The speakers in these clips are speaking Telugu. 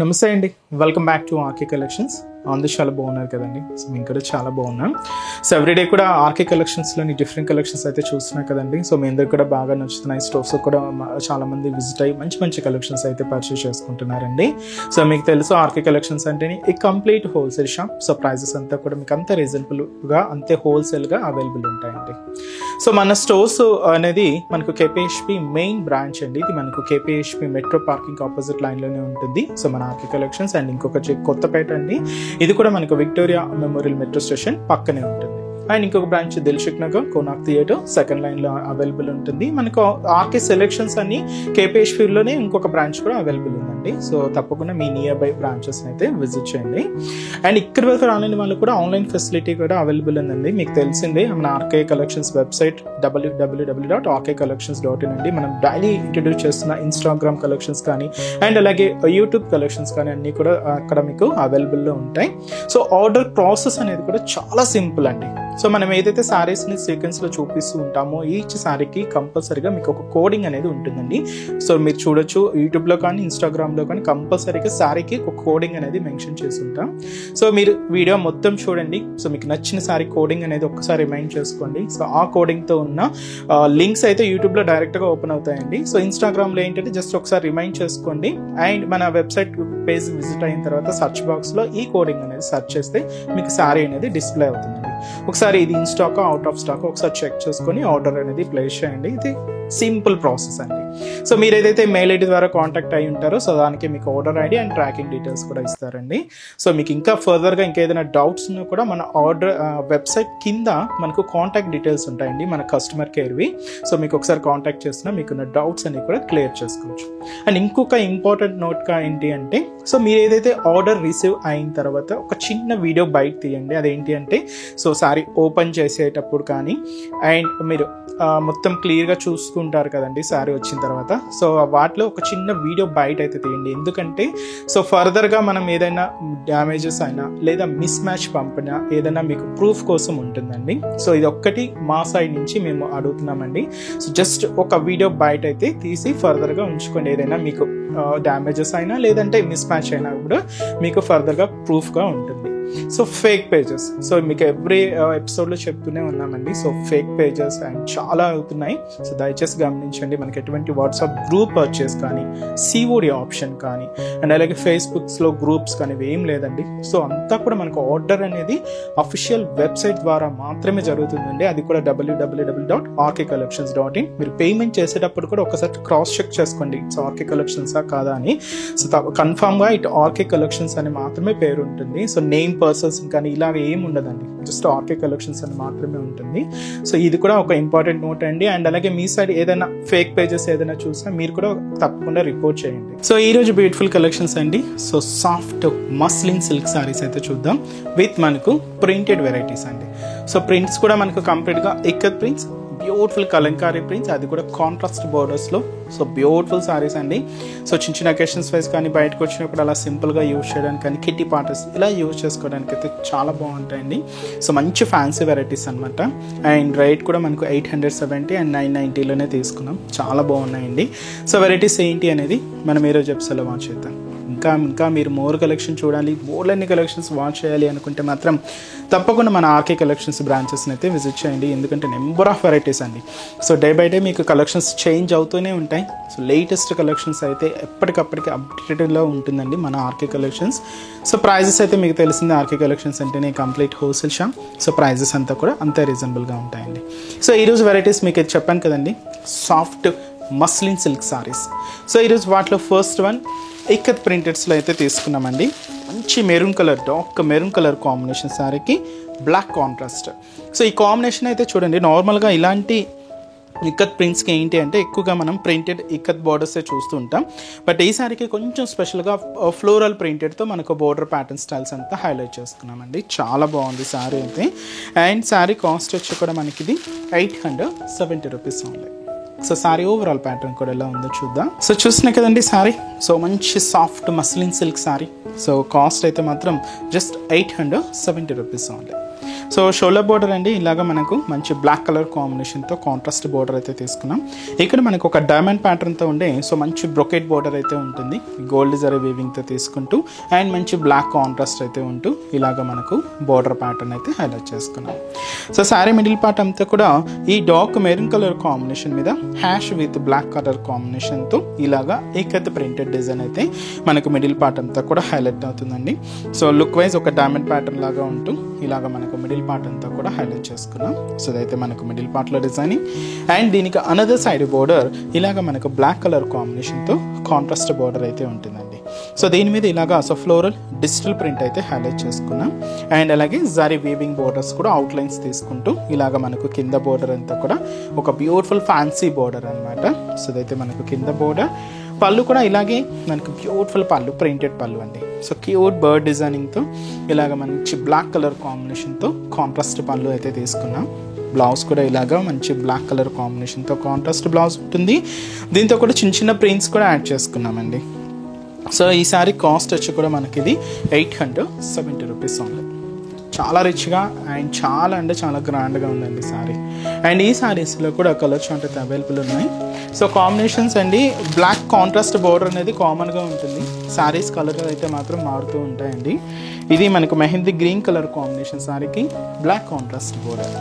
నమస్తే అండి, welcome back to RK Collections. అందరూ చాలా బాగున్నారు కదండి. సో మేము కూడా చాలా బాగున్నాం. సో ఎవ్రీడే కూడా ఆర్కే కలెక్షన్స్లోని డిఫరెంట్ కలెక్షన్స్ అయితే చూస్తున్నాం కదండి. సో మీ అందరికి కూడా బాగా నచ్చుతున్నాయి. స్టోర్స్ కూడా చాలా మంది విజిట్ అయ్యి మంచి మంచి కలెక్షన్స్ అయితే పర్చేస్ చేసుకుంటున్నారండి. సో మీకు తెలుసు ఆర్కే కలెక్షన్స్ అంటేనే ఈ complete wholesale shop. So prices అంతా కూడా మీకు అంత రీజనబుల్గా అంతే హోల్సేల్గా అవైలబుల్ ఉంటాయండి. సో మన స్టోర్స్ అనేది మనకు కేపీహెచ్పి మెయిన్ బ్రాంచ్ అండి. ఇది మనకు కేపీహెచ్పి మెట్రో పార్కింగ్ ఆపోజిట్ లైన్లోనే ఉంటుంది. సో మన ఆర్కే కలెక్షన్స్ అండ్ ఇంకొక కొత్తపేట అండి, ఇది కూడా మనకు విక్టోరియా మెమోరియల్ మెట్రో స్టేషన్ పక్కనే ఉంటుంది. అండ్ ఇంకొక branch Dilsukh Nagar Konark theatre second లైన్లో అవైలబుల్ ఉంటుంది. మనకు ఆర్కే సెలెక్షన్స్ అని కేపీహెచ్పిలోనే ఇంకొక బ్రాంచ్ కూడా అవైలబుల్ ఉందండి. సో తప్పకుండా మీ నియర్ బై బ్రాంచెస్ అయితే విజిట్ చేయండి. అండ్ ఇక్కడి వరకు రాలేని వాళ్ళు కూడా ఆన్లైన్ ఫెసిలిటీ కూడా అవైలబుల్ ఉందండి. మీకు తెలిసిందే మన ఆర్కే కలెక్షన్స్ వెబ్సైట్ www.rkcollections.in అండి. మనం డైలీ ఇంట్రడ్యూస్ చేస్తున్న ఇన్స్టాగ్రామ్ కలెక్షన్స్ కానీ అండ్ అలాగే యూట్యూబ్ కలెక్షన్స్ కానీ అన్నీ కూడా అక్కడ మీకు అవైలబుల్లో ఉంటాయి. సో ఆర్డర్ ప్రాసెస్ అనేది కూడా చాలా సింపుల్ అండి. సో మనం ఏదైతే శారీస్ని సీక్వెన్స్లో చూపిస్తూ ఉంటామో ఈచ్ శారీకి కంపల్సరీగా మీకు ఒక కోడింగ్ అనేది ఉంటుందండి. సో మీరు చూడొచ్చు యూట్యూబ్లో కానీ ఇన్స్టాగ్రామ్లో కానీ కంపల్సరీగా శారీకి ఒక కోడింగ్ అనేది మెన్షన్ చేసి ఉంటాం. సో మీరు వీడియో మొత్తం చూడండి. సో మీకు నచ్చిన శారీ కోడింగ్ అనేది ఒక్కసారి రిమైండ్ చేసుకోండి. సో ఆ కోడింగ్తో ఉన్న లింక్స్ అయితే యూట్యూబ్లో డైరెక్ట్గా ఓపెన్ అవుతాయండి. సో ఇన్స్టాగ్రామ్లో ఏంటంటే జస్ట్ ఒకసారి రిమైండ్ చేసుకోండి. అండ్ మన వెబ్సైట్ పేజ్ విజిట్ అయిన తర్వాత సర్చ్ బాక్స్లో ఈ కోడింగ్ అనేది సెర్చ్ చేస్తే మీకు శారీ అనేది డిస్ప్లే అవుతుందండి. ఒకసారి ఇది in stock out of stock ఒకసారి చెక్ చేసుకొని ఆర్డర్ అనేది ప్లేస్ చేయండి. ఇది సింపుల్ ప్రాసెస్ అండి. సో మీరు ఏదైతే మెయిల్ ఐడి ద్వారా కాంటాక్ట్ అయి ఉంటారో సో దానికి మీకు order ID and tracking details కూడా ఇస్తారండి. సో మీకు ఇంకా ఫర్దర్గా ఇంకేదైనా డౌట్స్ ఉన్నా కూడా మన ఆర్డర్ వెబ్సైట్ కింద మనకు కాంటాక్ట్ డీటెయిల్స్ ఉంటాయండి మన కస్టమర్ కేర్వి. సో మీకు ఒకసారి కాంటాక్ట్ చేసినా మీకున్న డౌట్స్ అన్ని కూడా క్లియర్ చేసుకోవచ్చు. అండ్ ఇంకొక ఇంపార్టెంట్ నోట్గా ఏంటి అంటే సో మీరు ఏదైతే ఆర్డర్ రిసీవ్ అయిన తర్వాత ఒక చిన్న వీడియో బయట తీయండి. అదేంటి అంటే సో సారీ ఓపెన్ చేసేటప్పుడు కానీ అండ్ మీరు మొత్తం క్లియర్గా చూసుకుంటారు కదండి శారీ వచ్చిన తర్వాత. సో వాటిలో ఒక చిన్న వీడియో బయట అయితే తీయండి. ఎందుకంటే సో ఫర్దర్గా మనం ఏదైనా డ్యామేజెస్ అయినా లేదా మిస్ మ్యాచ్ పంపినా ఏదైనా మీకు ప్రూఫ్ కోసం ఉంటుందండి. సో ఇది ఒక్కటి మా సైడ్ నుంచి మేము అడుగుతున్నామండి. సో జస్ట్ ఒక వీడియో బయట అయితే తీసి ఫర్దర్గా ఉంచుకోండి. ఏదైనా మీకు డ్యామేజెస్ అయినా లేదంటే మిస్ మ్యాచ్ అయినా కూడా మీకు ఫర్దర్గా ప్రూఫ్గా ఉంటుంది. సో ఫేక్ పేజెస్ సో మీకు ఎవ్రీ ఎపిసోడ్లో చెప్తూనే ఉన్నామండి. సో ఫేక్ పేజెస్ అండ్ చాలా అవుతున్నాయి. సో దయచేసి గమనించండి. మనకి ఎటువంటి వాట్సాప్ గ్రూప్ పర్చేస్ కానీ సిఓడి ఆప్షన్ కానీ అండ్ అలాగే ఫేస్బుక్స్లో గ్రూప్స్ కానీ ఏం లేదండి. సో అంతా కూడా మనకు ఆర్డర్ అనేది అఫీషియల్ వెబ్సైట్ ద్వారా మాత్రమే జరుగుతుందండి. అది కూడా www.rkcollections.in. మీరు పేమెంట్ చేసేటప్పుడు కూడా ఒకసారి క్రాస్ చెక్ చేసుకోండి ఇట్స్ ఆర్కే కలెక్షన్సా కాదా అని. సో కన్ఫామ్గా ఇటు ఆర్కే కలెక్షన్స్ అని మాత్రమే పేరు ఉంటుంది. సో నేమ్ పర్సన్స్ కానీ ఇలాగ ఏమి ఉండదండి. జస్ట్ ఆర్కే కలెక్షన్స్ అని మాత్రమే ఉంటుంది. సో ఇది కూడా ఒక ఇంపార్టెంట్ నోట్ అండి. అండ్ అలాగే మీ సైడ్ ఏదైనా ఫేక్ పేజెస్ ఏదైనా చూసినా మీరు కూడా తప్పకుండా రిపోర్ట్ చేయండి. సో ఈ రోజు బ్యూటిఫుల్ కలెక్షన్స్ అండి. So soft muslin silk saris అయితే చూద్దాం విత్ మనకు ప్రింటెడ్ వెరైటీస్ అండి. సో ప్రింట్స్ కూడా మనకు కంప్లీట్గా ikat prints, beautiful Kalamkari prints, అది కూడా కాంట్రాస్ట్ బోర్డర్స్లో. సో బ్యూటిఫుల్ సారీస్ అండి. సో చిన్న చిన్న అకేషన్స్ వైజ్ కానీ బయటకు వచ్చినప్పుడు అలా సింపుల్గా యూజ్ చేయడానికి కానీ కిట్టి పార్టీస్ ఇలా యూజ్ చేసుకోవడానికి అయితే చాలా బాగుంటాయండి. సో మంచి ఫ్యాన్సీ వెరైటీస్ అనమాట. అండ్ రేట్ కూడా మనకు 870 అండ్ 990లోనే తీసుకున్నాం. చాలా బాగున్నాయండి. సో వెరైటీస్ ఏంటి అనేది మనం ఈరోజు ఎపిసోడ్లో వాచ్ చేద్దాం. ఇంకా మీరు మోర్ కలెక్షన్ చూడాలి, మోర్లన్నీ కలెక్షన్స్ వాచ్ చేయాలి అనుకుంటే మాత్రం తప్పకుండా మన ఆర్కే కలెక్షన్స్ బ్రాంచెస్ని అయితే విజిట్ చేయండి. ఎందుకంటే నెంబర్ ఆఫ్ వెరైటీస్ అండి. సో డే బై డే మీకు కలెక్షన్స్ చేంజ్ అవుతూనే ఉంటాయి. సో లేటెస్ట్ కలెక్షన్స్ అయితే ఎప్పటికప్పటికి అప్డేటెడ్లో ఉంటుందండి మన ఆర్కే కలెక్షన్స్. సో ప్రైజెస్ అయితే మీకు తెలిసింది ఆర్కే కలెక్షన్స్ అంటేనే complete wholesale shop. So prices అంతా కూడా అంతే రీజనబుల్గా ఉంటాయండి. సో ఈరోజు వెరైటీస్ మీకు చెప్పాను కదండి, soft muslin silk saris. So ఈరోజు వాటిలో ఫస్ట్ వన్ ఇక్కత్ ప్రింటెడ్స్లో అయితే తీసుకున్నామండి. మంచి maroon colour, dark maroon colour combination సారీకి బ్లాక్ కాంట్రాస్ట్. సో ఈ కాంబినేషన్ అయితే చూడండి, నార్మల్గా ఇలాంటి ఇక్కత్ ప్రింట్స్కి ఏంటి అంటే ఎక్కువగా మనం ప్రింటెడ్ ఇక్కత్ బార్డర్సే చూస్తూ ఉంటాం. బట్ ఈ సారీకి కొంచెం స్పెషల్గా ఫ్లోరల్ ప్రింటెడ్తో మనకు బోర్డర్ ప్యాటర్న్ స్టైల్స్ అంతా హైలైట్ చేసుకున్నామండి. చాలా బాగుంది సారీ అయితే. అండ్ సారీ కాస్ట్ వచ్చి కూడా మనకి ఇది 870 రూపీస్ ఉంది. సో సారీ ఓవరాల్ ప్యాటర్న్ కూడా ఎలా ఉందో చూద్దాం. సో చూస్తున్నాయి కదండి సారీ. సో మంచి soft muslin silk sorry. So cost అయితే మాత్రం జస్ట్ 870 రూపీస్ ఉంది. సో షోల్డర్ బోర్డర్ అండి ఇలాగ మనకు మంచి బ్లాక్ కలర్ కాంబినేషన్తో కాంట్రాస్ట్ బోర్డర్ అయితే తీసుకున్నాం. ఇక్కడ మనకు ఒక డైమండ్ ప్యాటర్న్తో ఉండే సో మంచి బ్రొకెట్ బోర్డర్ అయితే ఉంటుంది, గోల్డ్ జరీ వీవింగ్తో తీసుకుంటూ అండ్ మంచి బ్లాక్ కాంట్రాస్ట్ అయితే ఉంటూ ఇలాగ మనకు బోర్డర్ ప్యాటర్న్ అయితే హైలైట్ చేసుకున్నాం. సో శారీ మిడిల్ పార్ట్ అంతా కూడా ఈ డార్క్ మెరూన్ కలర్ కాంబినేషన్ మీద హ్యాష్ విత్ బ్లాక్ కలర్ కాంబినేషన్తో ఇలాగా ఏకత్ ప్రింటెడ్ డిజైన్ అయితే మనకు మిడిల్ పార్ట్ అంతా కూడా హైలైట్ అవుతుందండి. సో లుక్ వైజ్ ఒక డైమండ్ ప్యాటర్న్ లాగా ఉంటూ ఇలాగ మనకు మిడిల్ పార్ట్ అంతా కూడా హైలైట్ చేసుకున్నాం. సో ఇదైతే మనకు మిడిల్ పార్ట్లో డిజైనింగ్ అండ్ దీనికి అనదర్ సైడ్ బోర్డర్ ఇలాగ మనకు బ్లాక్ కలర్ కాంబినేషన్తో కాంట్రాస్ట్ బోర్డర్ అయితే ఉంటుందండి. సో దీని మీద ఇలాగా సో ఫ్లోరల్ డిజిటల్ ప్రింట్ అయితే హైలైట్ చేసుకున్నాం అండ్ అలాగే జరీ వీవింగ్ బోర్డర్స్ కూడా అవుట్లైన్స్ తీసుకుంటూ ఇలాగ మనకు కింద బోర్డర్ అంతా కూడా ఒక బ్యూటిఫుల్ ఫ్యాన్సీ బోర్డర్ అనమాట. సో ఇదైతే మనకు కింద బోర్డర్, పళ్ళు కూడా ఇలాగే మనకు బ్యూటిఫుల్ పళ్ళు, ప్రింటెడ్ పళ్ళు అండి. సో క్యూట్ బర్డ్ డిజైనింగ్తో ఇలాగ మంచి బ్లాక్ కలర్ కాంబినేషన్తో కాంట్రాస్ట్ పళ్ళు అయితే తీసుకున్నాం. బ్లౌజ్ కూడా ఇలాగా మంచి బ్లాక్ కలర్ కాంబినేషన్తో కాంట్రాస్ట్ బ్లౌజ్ ఉంటుంది. దీంతో కూడా చిన్న చిన్న ప్రింట్స్ కూడా యాడ్ చేసుకున్నామండి. సో ఈ సారీ కాస్ట్ వచ్చి కూడా మనకి ఇది 870 రూపీస్ ఓన్లీ. చాలా రిచ్గా అండ్ చాలా అంటే చాలా గ్రాండ్గా ఉందండి సారీ. అండ్ ఈ సారీస్లో కూడా కలర్ చార్ట్ అయితే అవైలబుల్ ఉన్నాయి. సో కాంబినేషన్స్ అండి, బ్లాక్ కాంట్రాస్ట్ బోర్డర్ అనేది కామన్గా ఉంటుంది, సారీస్ కలర్ అయితే మాత్రం మారుతూ ఉంటాయండి. ఇది మనకు మెహందీ గ్రీన్ కలర్ కాంబినేషన్ సారీకి బ్లాక్ కాంట్రాస్ట్ బోర్డర్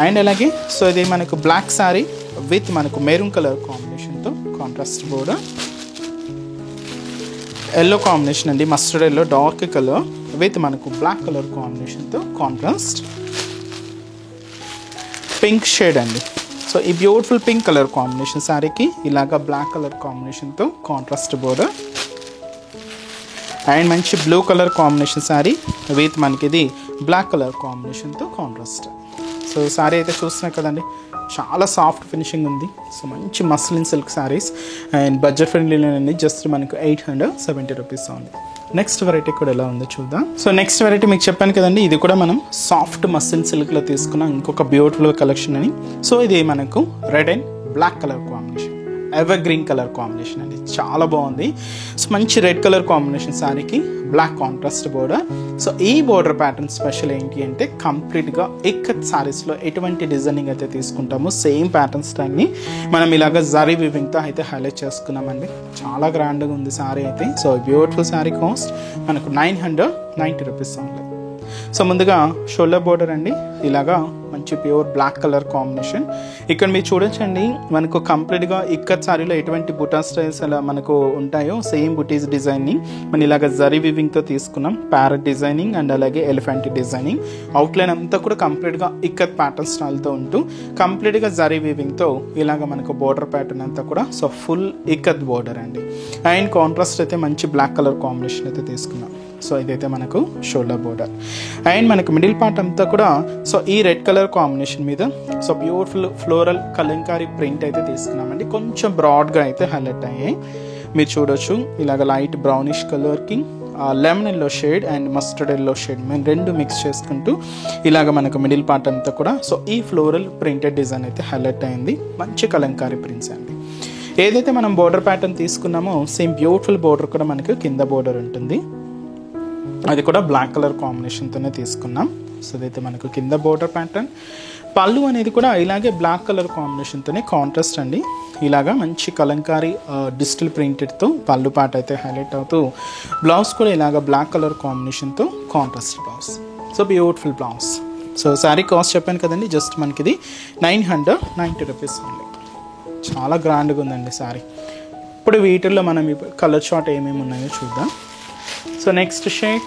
అండ్ అలాగే సో ఇది మనకు బ్లాక్ సారీ విత్ మనకు మెరూన్ కలర్ కాంబినేషన్తో కాంట్రాస్ట్ బోర్డర్, ఎల్లో కాంబినేషన్ అండి, mustard yellow dark colour with మనకు బ్లాక్ కలర్ కాంబినేషన్తో కాంట్రాస్ట్, పింక్ షేడ్ అండి. సో ఈ బ్యూటిఫుల్ పింక్ కలర్ కాంబినేషన్ శారీకి ఇలాగా బ్లాక్ కలర్ కాంబినేషన్తో కాంట్రాస్ట్ బోర్డర్ అండ్ మంచి blue colour combination sari with మనకి ఇది బ్లాక్ కలర్ కాంబినేషన్తో కాంట్రాస్ట్. సో శారీ అయితే చూస్తున్నాయి కదండి, చాలా సాఫ్ట్ ఫినిషింగ్ ఉంది. సో మంచి muslin silk saris and budget ఫ్రెండ్లీలోనండి, జస్ట్ మనకు 870 రూపీస్ ఉంది. నెక్స్ట్ వెరైటీ కూడా ఎలా ఉందో చూద్దాం. సో నెక్స్ట్ వెరైటీ మీకు చెప్పాను కదండి, ఇది కూడా మనం సాఫ్ట్ మస్లిన్ సిల్క్లో తీసుకున్నాం ఇంకొక బ్యూటిఫుల్ కలెక్షన్ అని. సో ఇది మనకు red and black colour combination, evergreen colour combination అండి, చాలా బాగుంది. సో మంచి రెడ్ కలర్ కాంబినేషన్ శారీకి బ్లాక్ కాంట్రాస్ట్ బోర్డర్. సో ఈ బోర్డర్ ప్యాటర్న్ స్పెషల్ ఏంటి అంటే కంప్లీట్గా ఇక్కత్ శారీస్లో ఎటువంటి డిజైనింగ్ అయితే తీసుకుంటామో సేమ్ ప్యాటర్న్ స్టైల్ని మనం ఇలాగ జరీ వీవింగ్తో అయితే హైలైట్ చేసుకున్నామండి. చాలా గ్రాండ్గా ఉంది శారీ అయితే. సో బ్యూటిఫుల్ శారీ కాస్ట్ మనకు 990 రూపీస్ ఓన్లీ. సో ముందుగా షోల్డర్ బోర్డర్ అండి, ఇలాగా మంచి ప్యూర్ బ్లాక్ కలర్ కాంబినేషన్. ఇక్కడ మీరు చూడొచ్చండి, మనకు కంప్లీట్గా ఇక్కత్ సారీలో ఎటువంటి బుటా స్టైల్స్ అలా మనకు ఉంటాయో సేమ్ బుటీస్ డిజైన్ని మనం ఇలాగ జరీ వీవింగ్తో తీసుకున్నాం. ప్యారెట్ డిజైనింగ్ అండ్ అలాగే ఎలిఫెంట్ డిజైనింగ్, అవుట్లైన్ అంతా కూడా కంప్లీట్గా ఇక్కత్ ప్యాటర్న్ స్టైల్తో ఉంటూ కంప్లీట్గా జరీ వీవింగ్తో ఇలాగ మనకు బోర్డర్ ప్యాటర్న్ అంతా కూడా సో ఫుల్ ఇక్కత్ బోర్డర్ అండి. అండ్ కాంట్రాస్ట్ అయితే మంచి బ్లాక్ కలర్ కాంబినేషన్ అయితే తీసుకున్నాం. సో ఇదైతే మనకు షోల్డర్ బోర్డర్ అండ్ మనకు మిడిల్ పార్ట్ అంతా కూడా సో ఈ రెడ్ కలర్ కాంబినేషన్ మీద so beautiful floral Kalamkari print అయితే తీసుకున్నామండి. కొంచెం బ్రాడ్గా అయితే హైలైట్ అయ్యాయి, మీరు చూడొచ్చు. ఇలాగ లైట్ బ్రౌనిష్ కలర్కి lemon yellow shade and mustard yellow shade మేము రెండు మిక్స్ చేసుకుంటూ ఇలాగ మనకు మిడిల్ పార్ట్ అంతా కూడా సో ఈ ఫ్లోరల్ ప్రింటెడ్ డిజైన్ అయితే హైలైట్ అయింది. మంచి కలంకారీ ప్రింట్స్ అండి. ఏదైతే మనం బోర్డర్ ప్యాటర్న్ తీసుకున్నామో సేమ్ బ్యూటిఫుల్ బోర్డర్ కూడా మనకు కింద బోర్డర్ ఉంటుంది, అది కూడా బ్లాక్ కలర్ కాంబినేషన్తోనే తీసుకున్నాం. సో ఇదైతే మనకు కింద బోర్డర్ ప్యాటర్న్. పళ్ళు అనేది కూడా ఇలాగే బ్లాక్ కలర్ కాంబినేషన్తోనే కాంట్రాస్ట్ అండి. ఇలాగా మంచి కలంకారీ డిజిటల్ ప్రింటెడ్తో పళ్ళు పాట అయితే హైలైట్ అవుతూ బ్లౌజ్ కూడా ఇలాగ బ్లాక్ కలర్ కాంబినేషన్తో contrast blouse. So beautiful blouse. So sari cost చెప్పాను కదండి, జస్ట్ మనకి ఇది 990 రూపీస్ ఓన్లీ. చాలా గ్రాండ్గా ఉందండి శారీ. ఇప్పుడు వీటిల్లో మనం కలర్ చార్ట్ ఏమేమి ఉన్నాయో చూద్దాం. So next shade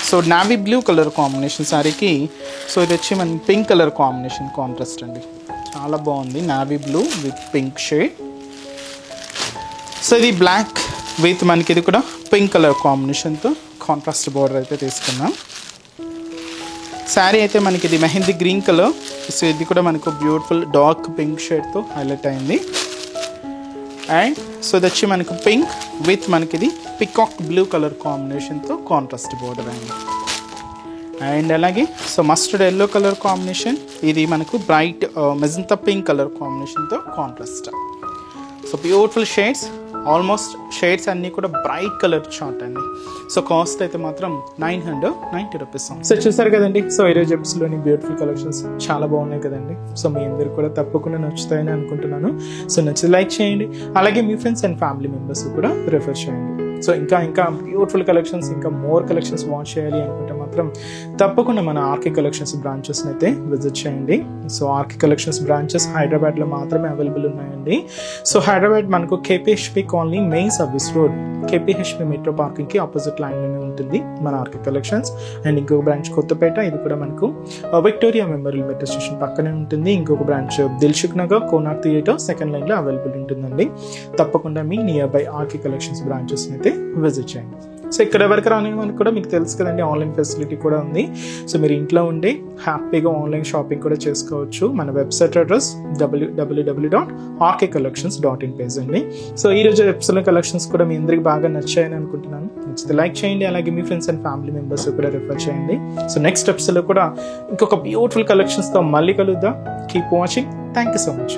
so navy blue colour combination శారీకి సో ఇది వచ్చి మన పింక్ కలర్ కాంబినేషన్ కాంట్రాస్ట్ అండి, చాలా బాగుంది. Navy blue with pink shade. So ఇది బ్లాక్ విత్ మనకి ఇది కూడా పింక్ కలర్ కాంబినేషన్తో కాంట్రాస్ట్ బోర్డర్ అయితే తీసుకున్నాం. శారీ అయితే మనకి ఇది మెహందీ గ్రీన్ కలర్. సో ఇది కూడా మనకు బ్యూటిఫుల్ డార్క్ పింక్ షేడ్తో హైలైట్ అయింది. అండ్ సో ఇది వచ్చి మనకు పింక్ విత్ మనకి ఇది పికాక్ బ్లూ కలర్ కాంబినేషన్తో కాంట్రాస్ట్ బోర్డర్ అయింది. అండ్ అలాగే so mustard yellow colour combination, ఇది మనకు బ్రైట్ మెజంతా పింక్ కలర్ కాంబినేషన్తో contrast. So beautiful shades almost shades అన్నీ కూడా బ్రైట్ కలర్ చార్ట్ అండి. సో కాస్ట్ అయితే మాత్రం 990 రూపీస్. సో చూసారు కదండి. సో ఈరోజు ఎపిసోడ్లోని బ్యూటిఫుల్ కలెక్షన్స్ చాలా బాగున్నాయి కదండి. సో మీ అందరు కూడా తప్పకుండా నచ్చుతాయని అనుకుంటున్నాను. సో నచ్చితే లైక్ చేయండి, అలాగే మీ ఫ్రెండ్స్ అండ్ ఫ్యామిలీ మెంబర్స్ కూడా రిఫర్ చేయండి. సో ఇంకా బ్యూటిఫుల్ కలెక్షన్స్, ఇంకా మోర్ కలెక్షన్స్ వాచ్ చేయాలి అనుకుంటే మాత్రం తప్పకుండా మన ఆర్కే కలెక్షన్స్ బ్రాంచెస్ని అయితే విజిట్ చేయండి. సో ఆర్కే కలెక్షన్స్ బ్రాంచెస్ హైదరాబాద్లో మాత్రమే అవైలబుల్ ఉన్నాయండి. సో హైదరాబాద్ మనకు KPHB colony main service road, KPHB metro పార్కింగ్కి ఆపోజిట్ లైన్లోనే ఉంటుంది మన ఆర్కే కలెక్షన్స్. అండ్ ఇంకొక బ్రాంచ్ కొత్తపేట, ఇది కూడా మనకు విక్టోరియా మెమోరియల్ మెట్రో స్టేషన్ పక్కనే ఉంటుంది. ఇంకొక branch Dilsukh Nagar Konark theatre second లైన్లో అవైలబుల్ ఉంటుందండి. తప్పకుండా మీ నియర్ బై ఆర్కే కలెక్షన్స్ బ్రాంచెస్ని అయితే విజిట్ చేయండి. సో ఇక్కడ వరకు రాని మనకు కూడా మీకు తెలుసు కదండి, ఆన్లైన్ ఫెసిలిటీ కూడా ఉంది. సో మీరు ఇంట్లో ఉండి హ్యాపీగా ఆన్లైన్ షాపింగ్ కూడా చేసుకోవచ్చు. మన వెబ్సైట్ అడ్రస్ www.rkcollections.in పేజ్ అండి. సో ఈ రోజు ఎపిసోడ్ కలెక్షన్స్ కూడా మీ అందరికి బాగా నచ్చాయని అనుకుంటున్నాను. నచ్చితే లైక్ చేయండి, అలాగే మీ ఫ్రెండ్స్ అండ్ ఫ్యామిలీ మెంబర్స్ కూడా రిఫర్ చేయండి. సో నెక్స్ట్ ఎపిసోడ్లో కూడా ఇంకొక బ్యూటిఫుల్ కలెక్షన్స్తో మళ్ళీ కలుద్దాం. Keep watching. Thank you so much.